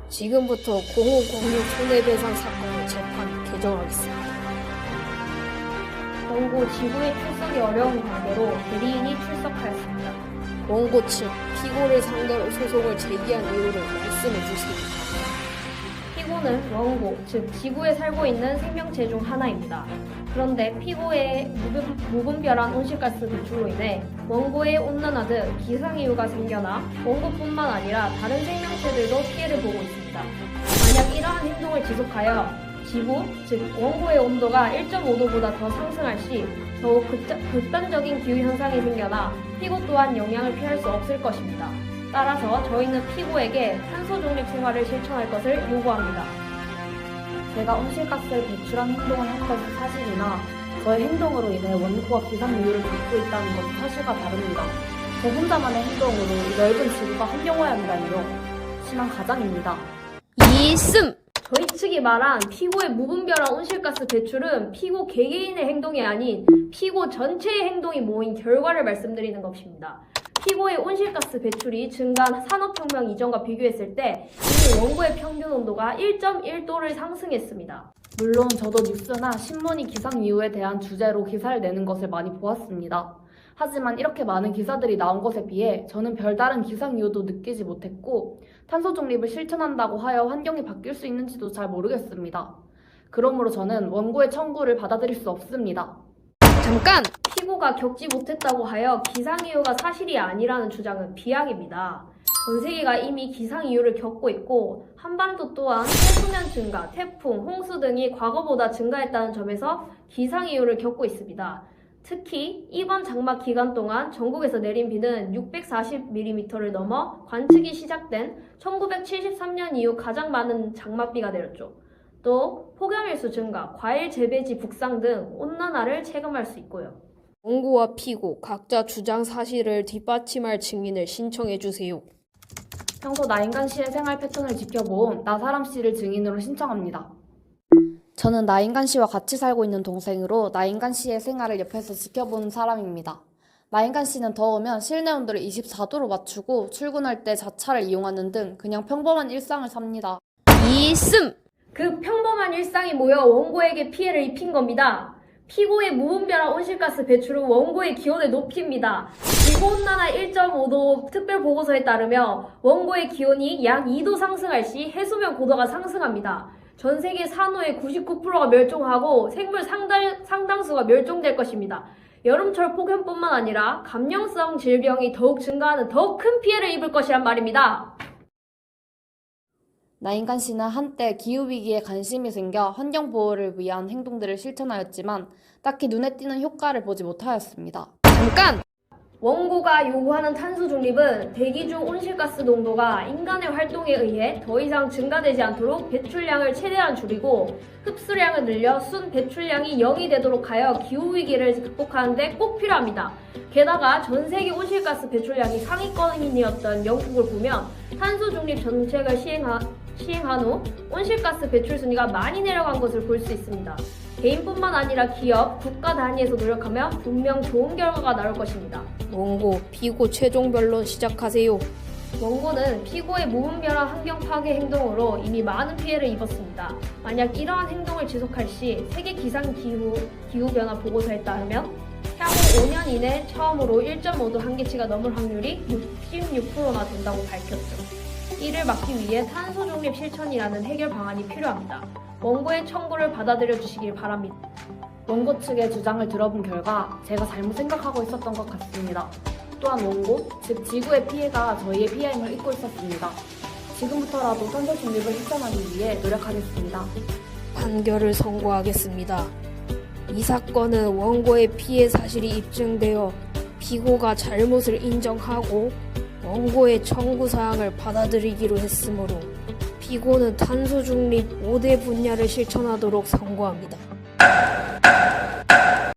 지금부터 공호공유 손해배상 사건의 재판 개정하겠습니다. 원고 지구의 출석이 어려운 관계로 대리인이 출석하였습니다. 원고 측 피고를 상대로 소송을 제기한 이유를 말씀해 주세요. 피고는 원고, 즉 지구에 살고 있는 생명체 중 하나입니다. 그런데 피고의 무분별한 온실가스 배출로 인해 원고의 온난화등 기상이유가 생겨나 원고뿐만 아니라 다른 생명체들도 피해를 보고 있습니다. 만약 이러한 행동을 지속하여 지구, 즉 원고의 온도가 1.5도보다 더 상승할 시 더욱 극단적인 기후현상이 생겨나 피고 또한 영향을 피할 수 없을 것입니다. 따라서 저희는 피고에게 탄소 중립 생활을 실천할 것을 요구합니다. 제가 온실가스를 배출한 행동을 한 것이 사실이나 저의 행동으로 인해 원고가 기상이유를 겪고 있다는 것은 사실과 다릅니다. 저 혼자만의 행동으로 이 넓은 지구가 환경오염이라니요. 심한 가장입니다. 이씀! 저희 측이 말한 피고의 무분별한 온실가스 배출은 피고 개개인의 행동이 아닌 피고 전체의 행동이 모인 결과를 말씀드리는 것입니다. 피고의 온실가스 배출이 증가한 산업혁명 이전과 비교했을 때 이미 원고의 평균 온도가 1.1도를 상승했습니다. 물론 저도 뉴스나 신문이 기상이유에 대한 주제로 기사를 내는 것을 많이 보았습니다. 하지만 이렇게 많은 기사들이 나온 것에 비해 저는 별다른 기상이유도 느끼지 못했고 탄소 중립을 실천한다고 하여 환경이 바뀔 수 있는지도 잘 모르겠습니다. 그러므로 저는 원고의 청구를 받아들일 수 없습니다. 잠깐! 피고가 겪지 못했다고 하여 기상이유가 사실이 아니라는 주장은 비약입니다. 전 세계가 이미 기상이유를 겪고 있고 한반도 또한 해수면 증가, 태풍, 홍수 등이 과거보다 증가했다는 점에서 기상이유를 겪고 있습니다. 특히 이번 장마 기간 동안 전국에서 내린 비는 640mm를 넘어 관측이 시작된 1973년 이후 가장 많은 장맛비가 내렸죠. 또 폭염일수 증가, 과일 재배지 북상 등 온난화를 체감할 수 있고요. 원고와 피고 각자 주장 사실을 뒷받침할 증인을 신청해 주세요. 평소 나인간 씨의 생활 패턴을 지켜본 나사람 씨를 증인으로 신청합니다. 저는 나인간 씨와 같이 살고 있는 동생으로 나인간 씨의 생활을 옆에서 지켜본 사람입니다. 나인간 씨는 더우면 실내 온도를 24도로 맞추고 출근할 때 자차를 이용하는 등 그냥 평범한 일상을 삽니다. 이씀! 그 평범한 일상이 모여 원고에게 피해를 입힌 겁니다. 피고의 무분별한 온실가스 배출은 원고의 기온을 높입니다. 지구온난화 1.5도 특별보고서에 따르면 원고의 기온이 약 2도 상승할 시 해수면 고도가 상승합니다. 전 세계 산호의 99%가 멸종하고 생물 상당수가 멸종될 것입니다. 여름철 폭염뿐만 아니라 감염성 질병이 더욱 증가하는 더 큰 피해를 입을 것이란 말입니다. 나인간 씨는 한때 기후위기에 관심이 생겨 환경보호를 위한 행동들을 실천하였지만 딱히 눈에 띄는 효과를 보지 못하였습니다. 잠깐! 원고가 요구하는 탄소 중립은 대기 중 온실가스 농도가 인간의 활동에 의해 더 이상 증가되지 않도록 배출량을 최대한 줄이고 흡수량을 늘려 순 배출량이 0이 되도록 하여 기후위기를 극복하는 데 꼭 필요합니다. 게다가 전 세계 온실가스 배출량이 상위권이었던 영국을 보면 탄소 중립 정책을 시행한 후 온실가스 배출 순위가 많이 내려간 것을 볼 수 있습니다. 개인뿐만 아니라 기업, 국가 단위에서 노력하면 분명 좋은 결과가 나올 것입니다. 원고, 피고 최종 변론 시작하세요. 원고는 피고의 무분별한 환경 파괴 행동으로 이미 많은 피해를 입었습니다. 만약 이러한 행동을 지속할 시 세계 기후변화 보고서에 따르면 향후 5년 이내 처음으로 1.5도 한계치가 넘을 확률이 66%나 된다고 밝혔죠. 이를 막기 위해 탄소 중립 실천이라는 해결 방안이 필요합니다. 원고의 청구를 받아들여 주시길 바랍니다. 원고 측의 주장을 들어본 결과 제가 잘못 생각하고 있었던 것 같습니다. 또한 원고, 즉 지구의 피해가 저희의 피해임을 잊고 있었습니다. 지금부터라도 탄소 중립을 실천하기 위해 노력하겠습니다. 판결을 선고하겠습니다. 이 사건은 원고의 피해 사실이 입증되어 피고가 잘못을 인정하고 원고의 청구사항을 받아들이기로 했으므로 피고는 탄소 중립 5대 분야를 실천하도록 선고합니다.